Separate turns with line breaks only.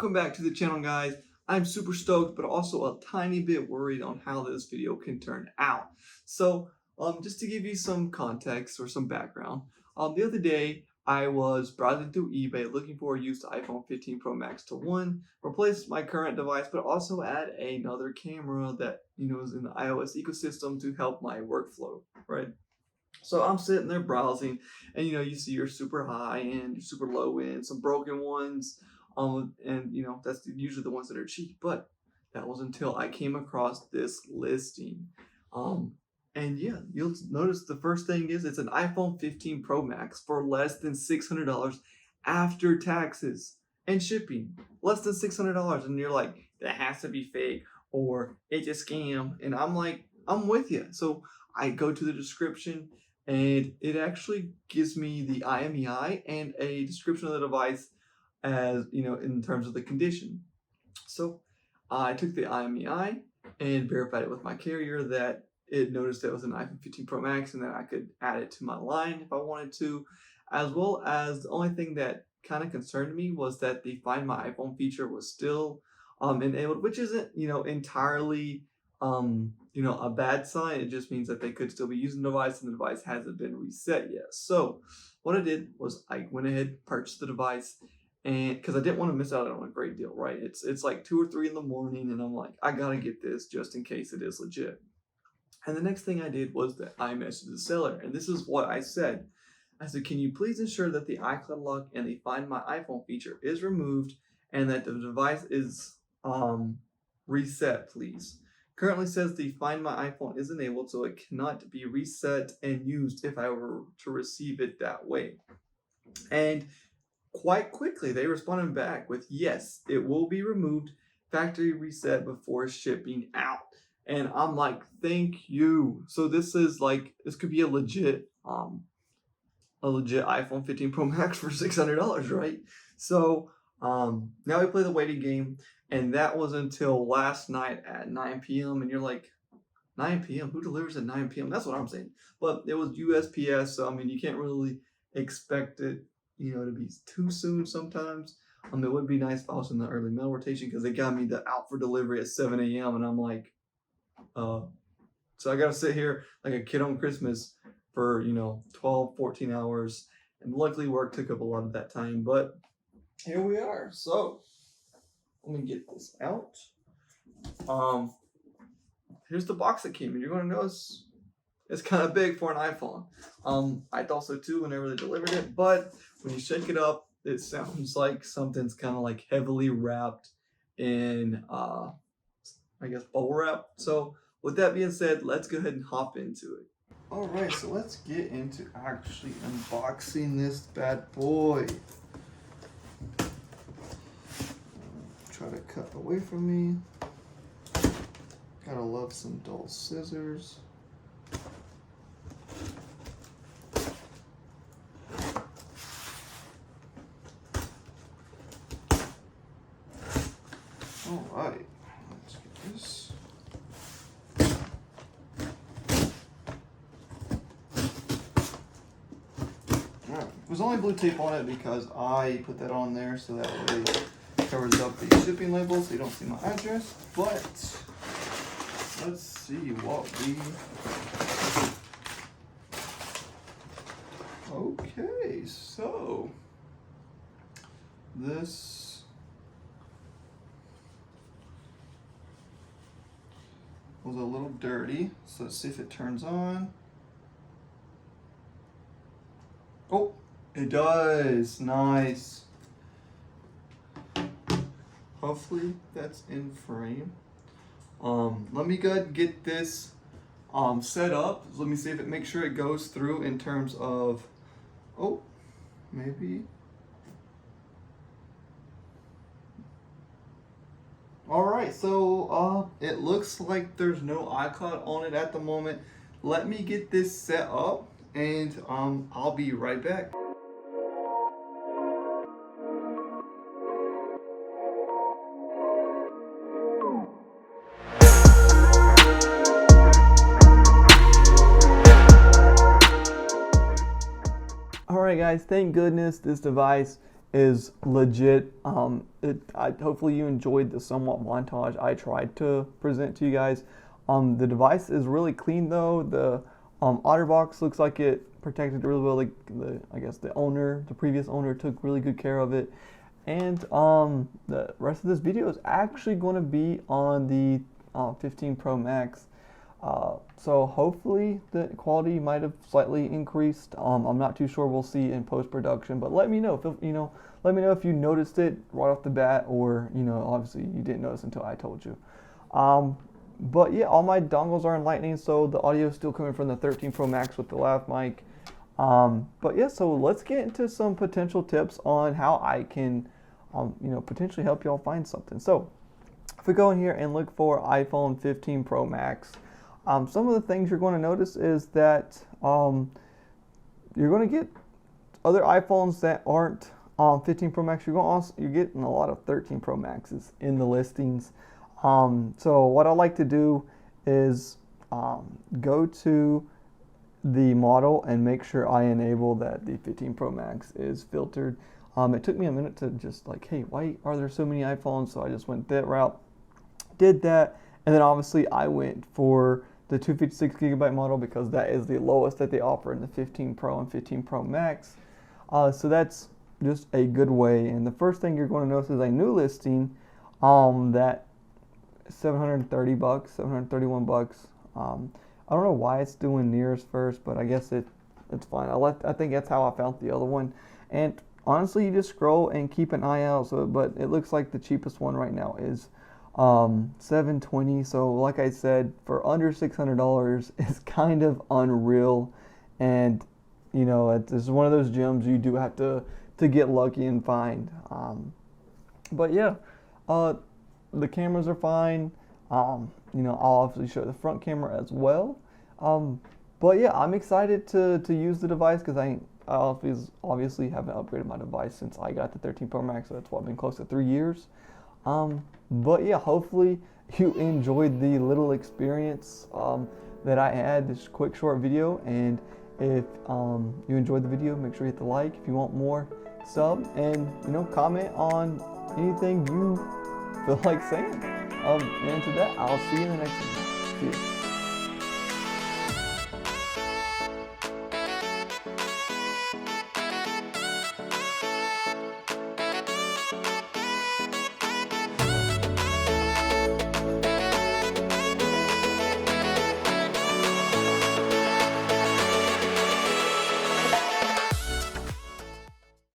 Welcome back to the channel, guys. I'm super stoked, but also a tiny bit worried on how this video can turn out. So, just to give you some context or some background, the other day I was browsing through eBay looking for a used iPhone 15 Pro Max to replace my current device, but also add another camera that is in the iOS ecosystem to help my workflow, right? So I'm sitting there browsing, and you see your super high end, your super low end, some broken ones, and that's usually the ones that are cheap. But that was until I came across this listing, and yeah, you'll notice the first thing is it's an iPhone 15 Pro Max for less than $600 after taxes and shipping, less than $600, and you're like, that has to be fake or it's a scam, and I'm like, I'm with you. So I go to the description, and it actually gives me the IMEI and a description of the device as in terms of the condition. So I took the IMEI and verified it with my carrier that it noticed that it was an iPhone 15 Pro Max and that I could add it to my line if I wanted to, as well as the only thing that kind of concerned me was that the Find My iPhone feature was still enabled, which isn't entirely a bad sign. It just means that they could still be using the device and the device hasn't been reset yet. So what I did was I went ahead, purchased the device, and because I didn't want to miss out on a great deal, right? It's like 2 or 3 in the morning, and I'm like, I gotta get this just in case it is legit. And the next thing I did was that I messaged the seller, and this is what I said. I said, can you please ensure that the iCloud lock and the Find My iPhone feature is removed and that the device is reset, please. Currently says the Find My iPhone is enabled, so it cannot be reset and used if I were to receive it that way. And quite quickly, they responded back with, yes, it will be removed, factory reset before shipping out. And I'm like, thank you. So this could be a legit iPhone 15 Pro Max for $600, right? So now we play the waiting game. And that was until last night at 9 p.m. And you're like, 9 p.m.? Who delivers at 9 p.m.? That's what I'm saying. But it was USPS, so I mean, you can't really expect it, to be too soon sometimes. It would be nice if I was in the early mail rotation because they got me the out for delivery at 7 a.m. And I'm like, so I got to sit here like a kid on Christmas for, 12, 14 hours. And luckily work took up a lot of that time. But here we are. So let me get this out. Here's the box that came in. You're going to notice it's kind of big for an iPhone. I thought so too whenever they delivered it, but when you shake it up, it sounds like something's kind of like heavily wrapped in, I guess, bubble wrap. So with that being said, let's go ahead and hop into it. All right, so let's get into actually unboxing this bad boy. Try to cut away from me. Gotta love some dull scissors. All right, let's get this. All right, there's only blue tape on it because I put that on there so that way covers up the shipping label so you don't see my address. But let's see what we... Okay, so this was a little dirty, so let's see if it turns on. Oh, it does. Nice. Hopefully that's in frame. Let me go ahead and get this set up. Let me see if it makes sure it goes through in terms of, oh, maybe. All right, so it looks like there's no iCloud on it at the moment. Let me get this set up and I'll be right back. Alright guys, thank goodness this device is legit. Hopefully you enjoyed the somewhat montage I tried to present to you guys. The device is really clean though. The OtterBox looks like it protected really well. Like I guess the previous owner took really good care of it. And the rest of this video is actually going to be on the 15 Pro Max. So hopefully the quality might have slightly increased. I'm not too sure. We'll see in post-production, but let me know if you noticed it right off the bat, or obviously you didn't notice until I told you. But yeah, all my dongles are in Lightning, so the audio is still coming from the 13 Pro Max with the lav mic. But yeah, so let's get into some potential tips on how I can potentially help y'all find something. So if we go in here and look for iPhone 15 Pro Max, some of the things you're going to notice is that you're going to get other iPhones that aren't 15 Pro Max. You're getting a lot of 13 Pro Maxes in the listings. So what I like to do is go to the model and make sure I enable that the 15 Pro Max is filtered. It took me a minute to just like, hey, why are there so many iPhones? So I just went that route, did that, and then obviously I went for the 256 gigabyte model because that is the lowest that they offer in the 15 Pro and 15 Pro Max. So that's just a good way. And the first thing you're going to notice is a new listing that $730, $731. I don't know why it's doing nearest first, but I guess it's fine. I think that's how I found the other one. And honestly, you just scroll and keep an eye out. But it looks like the cheapest one right now is $720. So like I said, for under $600 is kind of unreal. And it's one of those gems you do have to get lucky and find. But yeah, the cameras are fine. I'll obviously show the front camera as well. But yeah, I'm excited to use the device because I obviously haven't upgraded my device since I got the 13 Pro Max, so that's been close to 3 years. But yeah, hopefully you enjoyed the little experience that I had, this quick short video. And if you enjoyed the video, make sure you hit the like. If you want more, sub, and comment on anything you feel like saying. And to that, I'll see you in the next one. See you.